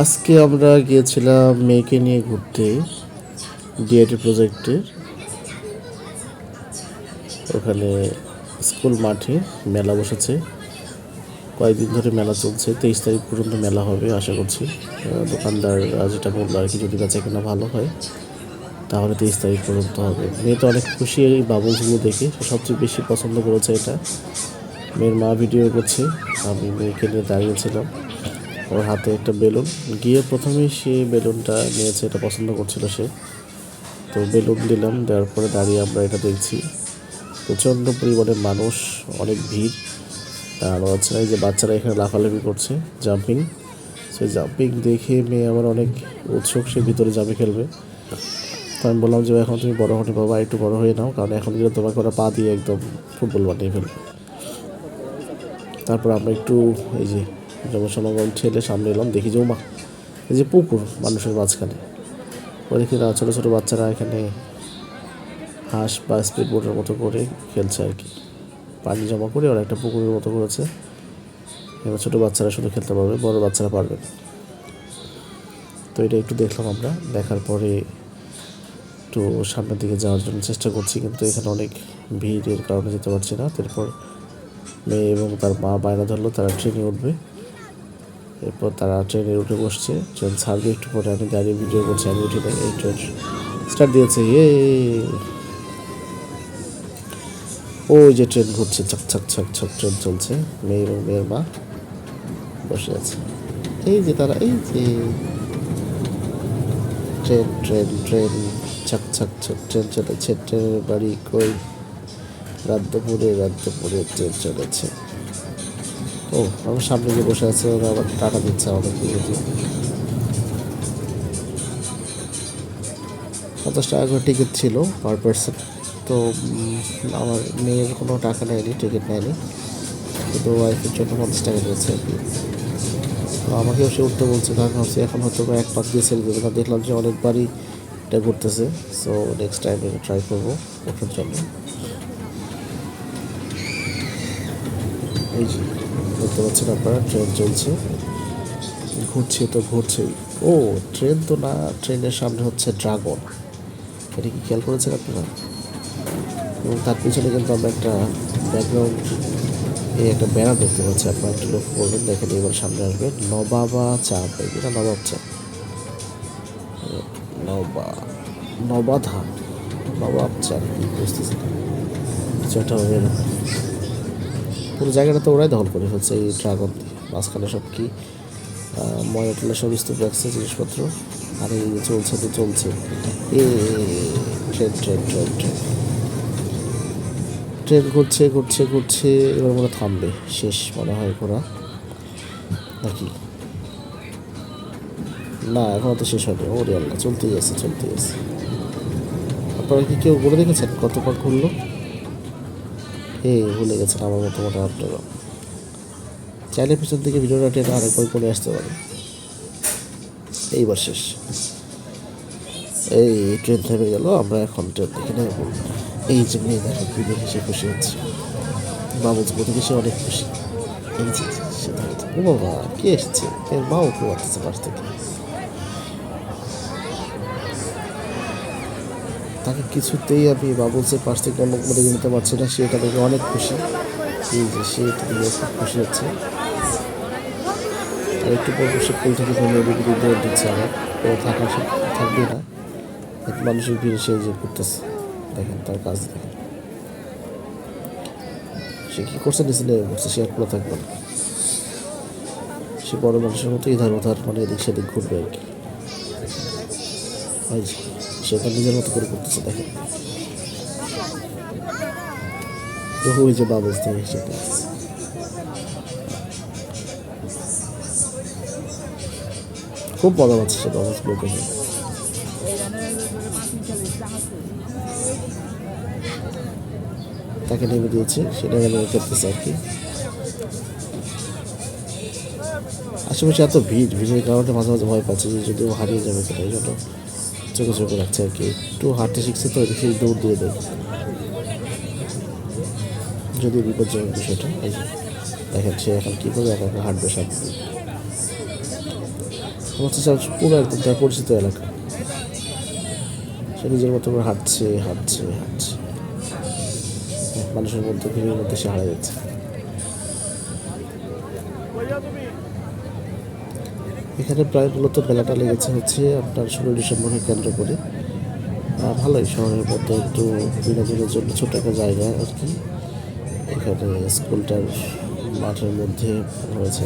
আজকে আমরা গিয়েছিলাম মেয়েকে নিয়ে ঘুরতে ডিআইটি প্রজেক্টের ওখানে স্কুল মাঠে মেলা বসেছে। কয়েকদিন ধরে মেলা চলছে, 23 তারিখ পর্যন্ত মেলা হবে আশা করছি। দোকানদার যেটা বললো আর কি, যদি বেচাকেনা ভালো হয় তাহলে 23 তারিখ পর্যন্ত হবে। মেয়ে তো অনেক খুশি এই বাবলসগুলো দেখে, সবচেয়ে বেশি পছন্দ করেছে এটা। মেয়ের মা ভিডিও করছে, আমি মেয়েকে নিয়ে দাঁড়িয়েছিলাম। ওর হাতে একটা বেলুন, গিয়ে প্রথমেই সে বেলুনটা নিয়েছে, এটা পছন্দ করছিল সে। তো বেলুন দিলাম, দেওয়ার পরে দাঁড়িয়ে আমরা এটা দেখছি। প্রচণ্ড পরিমাণে মানুষ, অনেক ভিড়। আর হচ্ছে এই যে বাচ্চারা এখানে লাফালাফি করছে, জাম্পিং। সেই জাম্পিং দেখে মেয়ে আমার অনেক উৎসুক, সে ভিতরে যাবে খেলবে। তো আমি বললাম যে এখন তুমি বড় হতে বাবা, একটু বড় হয়ে নাও, কারণ এখন গেলে তোমাকে ওরা পা দিয়ে একদম ফুটবল বানিয়ে ফেলবে। তারপর আমরা একটু এই যে জনসমাগম ঠেলে সামনে এলাম, দেখি যে মা এই যে পুকুর মানুষের মাঝখানে, ওই কিনা ছোটো ছোটো বাচ্চারা এখানে হাঁস বা স্পিড বোটের মতো করে খেলছে আর কি। পানি জমা করে ওরা একটা পুকুরের মতো করেছে, এবার ছোটো বাচ্চারা শুধু খেলতে পারবে, বড় বাচ্চারা পারবে না। তো এটা একটু দেখলাম আমরা, দেখার পরে একটু সামনের দিকে যাওয়ার জন্য চেষ্টা করছি, কিন্তু এখানে অনেক ভিড়ের কারণে যেতে পারছি না। তারপর মেয়ে এবং তার মা বায়না ধরলো তারা ট্রেনে উঠবে। এরপর তারা ট্রেনে উঠে বসছে, ট্রেন ছাড়বে একটু পরে। আমি দাঁড়িয়ে ভিডিও করছি, আমি উঠে নেই। এই ট্রেন স্টার্ট দিয়েছে, ওই যে ট্রেন ঘুরছে, ছক ছক ছক ছক ট্রেন চলছে। মেয়ে এবং মেয়ের মা বসে আছে, এই যে তারা, এই যে ট্রেন ট্রেন ট্রেন ছক ছক ছক ট্রেন চলেছে। ট্রেনের বাড়ি কই? রাত দুপুরে ট্রেন চলেছে। ও আমার সামনে যে বসে আছে ওরা আবার টাকা দিচ্ছে আমাদের দিয়ে। 50 টাকা করে টিকিট ছিল পার পার্সন। তো আমার মেয়ের কোনো টাকা নেয়নি, টিকিট নেয়নি, কিন্তু ওয়াইফের জন্য 50 টাকা দিয়েছে আর কি। তো আমাকেও সে উঠতে বলছে, কারণ ভাবছি এখন হয়তো এক পাক দিয়ে ছেড়ে দেবে না। দেখলাম যে অনেকবারই এটা ঘুরতেছে, সো নেক্সট টাইম এটা ট্রাই করবো ওঠার জন্য। এই যে দেখতে পাচ্ছেন আপনারা, ট্রেন চলছে, ঘুরছে তো ঘুরছেই। ও ট্রেন তো না, ট্রেনের সামনে হচ্ছে ড্রাগন। এটা কি খেয়াল করেছেন আপনারা? এবং তার পিছনে কিন্তু আমরা একটা ব্যাকগ্রাউন্ড একটা ব্যানার দেখতে পাচ্ছি, আপনারা একটু লক্ষ্য করবেন। দেখেন এবার সামনে আসবে নবাবা চা, এটা নবাব চা, নবাধা নবাব চা, বুঝতেছি কিছুটা হবে না। পুরো জায়গাটা তো ওরাই দখল করে ফেলছে এই ড্রাগন দিয়ে। মাঝখানে সব কি ময়লা টলা সব স্তূপ রাখছে জিনিসপত্র। আর এই চলছে তো চলছে, এ train train train train train ঘুরছে ঘুরছে ঘুরছে। এবার মনে থামবে, শেষ মনে হয় ঘোরা নাকি? না এখনও তো শেষ হয়নি। ওরে আল্লাহ, চলতেই আছে চলতেই আছে। আপনারা কি কেউ ঘুরে দেখেছেন কতবার ঘুরলো? ভুলে গেছেন আমার মতো মোটা আপনারা। চাইলে পিছন থেকে ভিডিওটা টেনে আরেকবার করে আসতে পারে। এইবার শেষ, এই ট্রেন থেমে গেল, আমরা এখন ট্রেন দেখে নেব। এই যে মেয়ে দেখো কি দেখে সে খুশি হচ্ছে, বাবুজ দেখে সে অনেক খুশি। এই যে সে দাঁড়িয়ে, ও বাবা কে এসছে, এর মাও কেউ আসতেছে পাশ থেকে। তাকে কিছুতেই আমি বাবুলসের পাশ থেকে অন্য কোনো দিকে নিতে পারছি না, সে এটা দেখে অনেক খুশি। এই যে সে এটা দেখে খুব খুশি হচ্ছে। আর একটু পর সে কোল থেকে ফেলে এদিকে দৌড় দিচ্ছে, আবার ও থাকা থাকবে না। মানুষের ভিড়ে সে যে করতেছে, দেখেন তার কাজ দেখেন। সে কী করছে, নিচে নেমে পড়ছে, সে একলা থাকবে না। সে বড় মানুষের মতো ইধার উধার মানে এদিক সেদিক ঘুরবে আর কি। সে তার নিজের মতো করে করতেছে, দেখেন। ওই যে বাবুস দেখে সেটা খুব মজা পাচ্ছে সে বাবুসগুলো দেখে। তাকে নেমে দিয়েছে, সেটা নেমে খেলতেছে আর কি। আশেপাশে এত ভিড়ের কারণে মাঝে মাঝে ভয় পাচ্ছে যে যদিও হারিয়ে যাবে কিনা, এই জন্য চোখে চোখে রাখছে আর কি। একটু হাঁটতে শিখছে তো, দেখি দৌড় দিয়ে দেয়, যদি বিপজ্জনক বিষয়টা। এই যে দেখেন সে এখন কী করবে, একা একা হাঁটবে সামনে। হচ্ছে স্যার পুরো একদম তার পরিচিত এলাকা। সে নিজের মতো করে হাঁটছে হাঁটছে হাঁটছে, মানুষের মধ্যে ভিড়ের মধ্যে সে হারিয়ে যাচ্ছে। এখানে প্রায় মূলত মেলাটা লেগেছে হচ্ছে আপনার 16 ডিসেম্বরকে কেন্দ্র করে। ভালোই শহরের মধ্যে একটু বিনোদনের জন্য ছোট একটা জায়গা আর কি। এখানে স্কুলটার মাঠের মধ্যে হয়েছে।